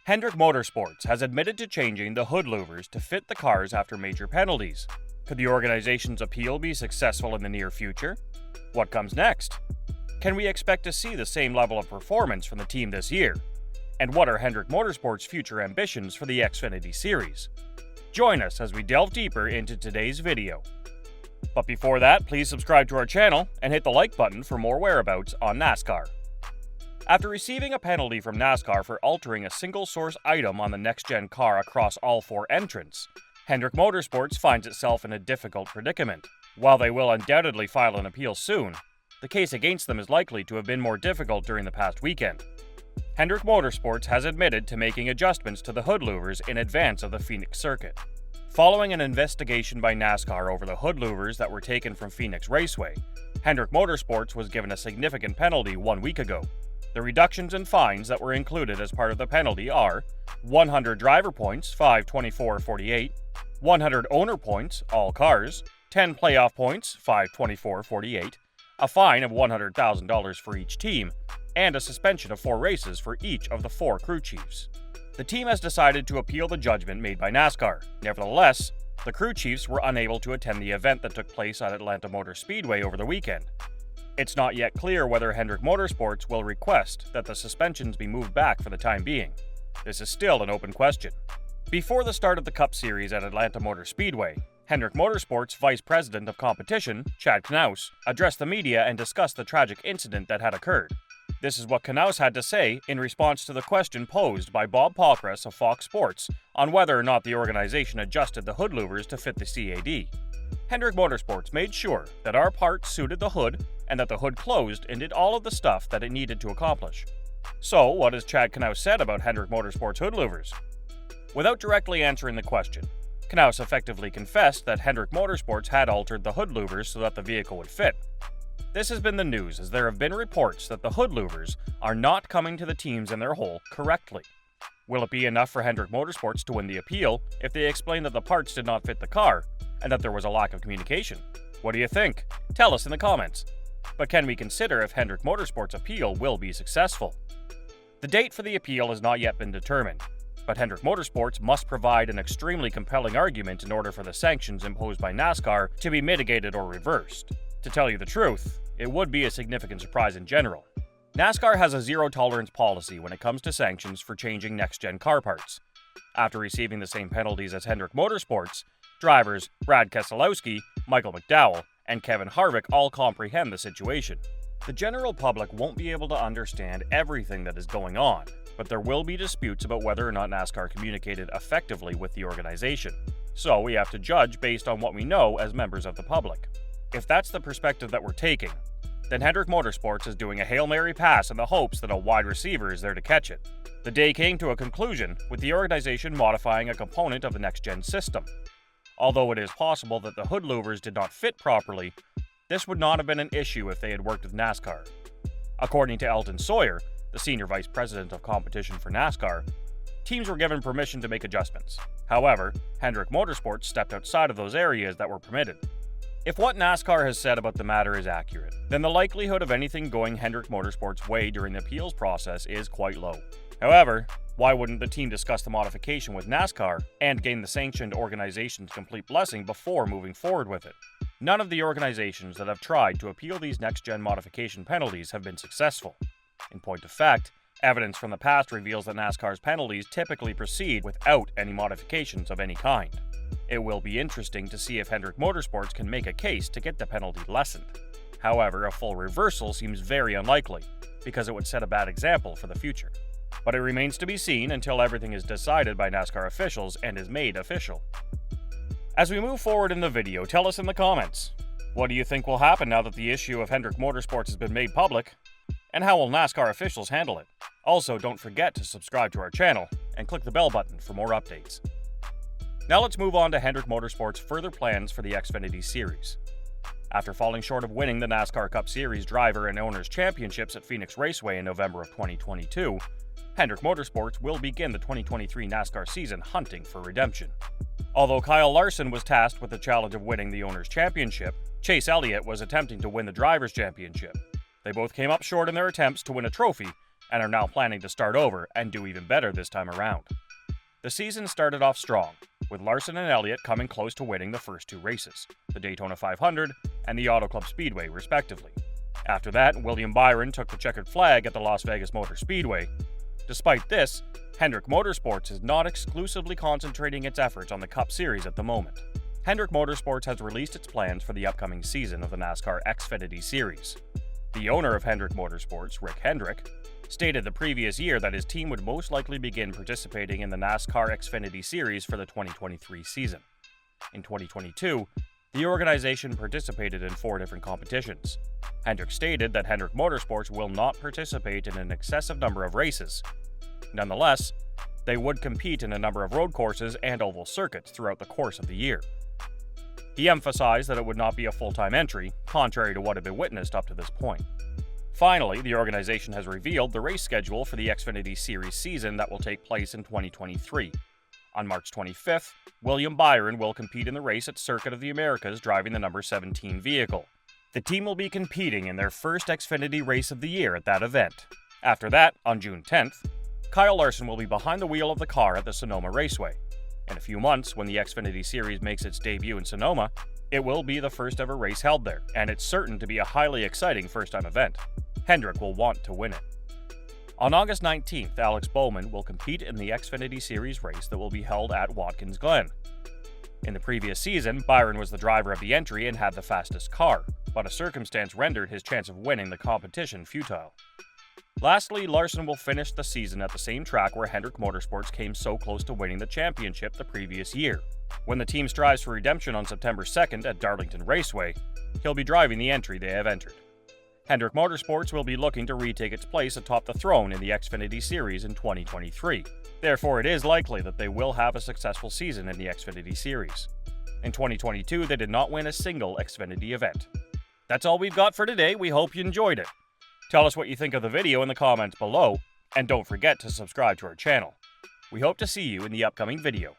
Hendrick Motorsports has admitted to changing the hood louvers to fit the cars after major penalties. Could the organization's appeal be successful in the near future? What comes next? Can we expect to see the same level of performance from the team this year? And what are Hendrick Motorsports' future ambitions for the Xfinity Series? Join us as we delve deeper into today's video. But before that, please subscribe to our channel and hit the like button for more whereabouts on NASCAR. After receiving a penalty from NASCAR for altering a single-source item on the next-gen car across all four entrants, Hendrick Motorsports finds itself in a difficult predicament. While they will undoubtedly file an appeal soon, the case against them is likely to have been more difficult during the past weekend. Hendrick Motorsports has admitted to making adjustments to the hood louvers in advance of the Phoenix circuit. Following an investigation by NASCAR over the hood louvers that were taken from Phoenix Raceway, Hendrick Motorsports was given a significant penalty 1 week ago. The reductions and fines that were included as part of the penalty are 100 driver points, 524.48, 100 owner points, all cars, 10 playoff points, 524.48, a fine of $100,000 for each team, and a suspension of 4 races for each of the 4 crew chiefs. The team has decided to appeal the judgment made by NASCAR. Nevertheless, the crew chiefs were unable to attend the event that took place at Atlanta Motor Speedway over the weekend. It's not yet clear whether Hendrick Motorsports will request that the suspensions be moved back for the time being. This is still an open question. Before the start of the Cup Series at Atlanta Motor Speedway, Hendrick Motorsports Vice President of Competition, Chad Knaus, addressed the media and discussed the tragic incident that had occurred. This is what Knaus had to say in response to the question posed by Bob Palkras of Fox Sports on whether or not the organization adjusted the hood louvers to fit the CAD. Hendrick Motorsports made sure that our part suited the hood and that the hood closed and did all of the stuff that it needed to accomplish. So, what has Chad Knaus said about Hendrick Motorsports hood louvers? Without directly answering the question, Knaus effectively confessed that Hendrick Motorsports had altered the hood louvers so that the vehicle would fit. This has been the news as there have been reports that the hood louvers are not coming to the teams in their hole correctly. Will it be enough for Hendrick Motorsports to win the appeal if they explain that the parts did not fit the car and that there was a lack of communication? What do you think? Tell us in the comments. But can we consider if Hendrick Motorsports' appeal will be successful? The date for the appeal has not yet been determined, but Hendrick Motorsports must provide an extremely compelling argument in order for the sanctions imposed by NASCAR to be mitigated or reversed. To tell you the truth, it would be a significant surprise in general. NASCAR has a zero-tolerance policy when it comes to sanctions for changing next-gen car parts. After receiving the same penalties as Hendrick Motorsports, drivers Brad Keselowski, Michael McDowell, and Kevin Harvick all comprehend the situation. The general public won't be able to understand everything that is going on, but there will be disputes about whether or not NASCAR communicated effectively with the organization. So we have to judge based on what we know as members of the public. If that's the perspective that we're taking, then Hendrick Motorsports is doing a Hail Mary pass in the hopes that a wide receiver is there to catch it. The day came to a conclusion with the organization modifying a component of the next-gen system. Although it is possible that the hood louvers did not fit properly, this would not have been an issue if they had worked with NASCAR. According to Elton Sawyer, the Senior Vice President of Competition for NASCAR, teams were given permission to make adjustments. However, Hendrick Motorsports stepped outside of those areas that were permitted. If what NASCAR has said about the matter is accurate, then the likelihood of anything going Hendrick Motorsports' way during the appeals process is quite low. However, why wouldn't the team discuss the modification with NASCAR and gain the sanctioned organization's complete blessing before moving forward with it? None of the organizations that have tried to appeal these next-gen modification penalties have been successful. In point of fact, evidence from the past reveals that NASCAR's penalties typically proceed without any modifications of any kind. It will be interesting to see if Hendrick Motorsports can make a case to get the penalty lessened. However, a full reversal seems very unlikely, because it would set a bad example for the future. But it remains to be seen until everything is decided by NASCAR officials and is made official. As we move forward in the video, tell us in the comments, what do you think will happen now that the issue of Hendrick Motorsports has been made public? And how will NASCAR officials handle it? Also, don't forget to subscribe to our channel and click the bell button for more updates. Now let's move on to Hendrick Motorsports' further plans for the Xfinity Series. After falling short of winning the NASCAR Cup Series Driver and Owners Championships at Phoenix Raceway in November of 2022, Hendrick Motorsports will begin the 2023 NASCAR season hunting for redemption. Although Kyle Larson was tasked with the challenge of winning the Owners Championship, Chase Elliott was attempting to win the Drivers' Championship. They both came up short in their attempts to win a trophy, and are now planning to start over and do even better this time around. The season started off strong, with Larson and Elliott coming close to winning the first two races, the Daytona 500 and the Auto Club Speedway respectively. After that, William Byron took the checkered flag at the Las Vegas Motor Speedway. Despite this, Hendrick Motorsports is not exclusively concentrating its efforts on the Cup Series at the moment. Hendrick Motorsports has released its plans for the upcoming season of the NASCAR Xfinity Series. The owner of Hendrick Motorsports, Rick Hendrick, stated the previous year that his team would most likely begin participating in the NASCAR Xfinity Series for the 2023 season. In 2022, the organization participated in 4 different competitions. Hendrick stated that Hendrick Motorsports will not participate in an excessive number of races. Nonetheless, they would compete in a number of road courses and oval circuits throughout the course of the year. He emphasized that it would not be a full-time entry, contrary to what had been witnessed up to this point. Finally, the organization has revealed the race schedule for the Xfinity Series season that will take place in 2023. On March 25th, William Byron will compete in the race at Circuit of the Americas driving the number 17 vehicle. The team will be competing in their first Xfinity race of the year at that event. After that, on June 10th, Kyle Larson will be behind the wheel of the car at the Sonoma Raceway. In a few months, when the Xfinity Series makes its debut in Sonoma, it will be the first ever race held there, and it's certain to be a highly exciting first-time event. Hendrick will want to win it. On August 19th, Alex Bowman will compete in the Xfinity Series race that will be held at Watkins Glen. In the previous season, Byron was the driver of the entry and had the fastest car, but a circumstance rendered his chance of winning the competition futile. Lastly, Larson will finish the season at the same track where Hendrick Motorsports came so close to winning the championship the previous year. When the team strives for redemption on September 2nd at Darlington Raceway, he'll be driving the entry they have entered. Hendrick Motorsports will be looking to retake its place atop the throne in the Xfinity Series in 2023. Therefore, it is likely that they will have a successful season in the Xfinity Series. In 2022, they did not win a single Xfinity event. That's all we've got for today. We hope you enjoyed it. Tell us what you think of the video in the comments below, and don't forget to subscribe to our channel. We hope to see you in the upcoming video.